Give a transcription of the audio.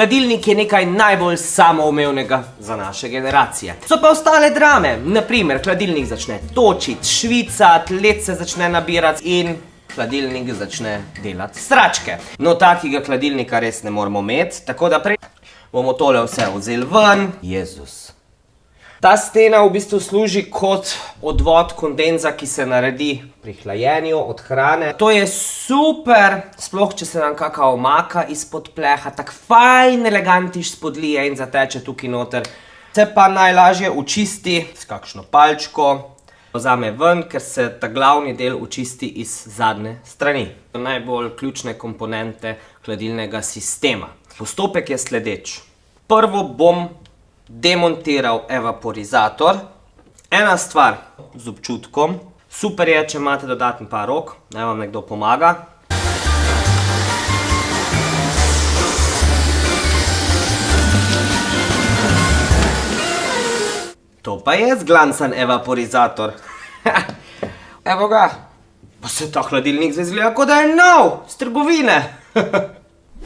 Hladilnik je nekaj najbolj samoumevnega za naše generacije. So pa ostale drame. Naprimer, hladilnik začne točiti, švicati, led se začne nabirati in hladilnik začne delati sračke. No, takega hladilnika res ne moramo imeti, tako da prej bomo tole vse vzeli ven. Jezus. Ta stena v bistvu služi kot odvod kondenza, ki se naredi pri hlajenju od hrane. To je super, sploh če se nam kaka omaka izpod pleha, tak fajn elegantiš spodlije in zateče tukaj noter. Se pa najlažje očisti s kakšno palčko. Vzame ven, ker se ta glavni del očisti iz zadnje strani. Najbolj ključne komponente hladilnega sistema. Postopek je sledeč. Prvo bom demontiral evaporizator. Ena stvar z občutkom. Super je, če imate dodatni par rok, naj vam nekdo pomaga. To pa je zglancan evaporizator. Evo ga. Pa se ta hladilnik zdaj izgleda, kot da je nov, s trgovine.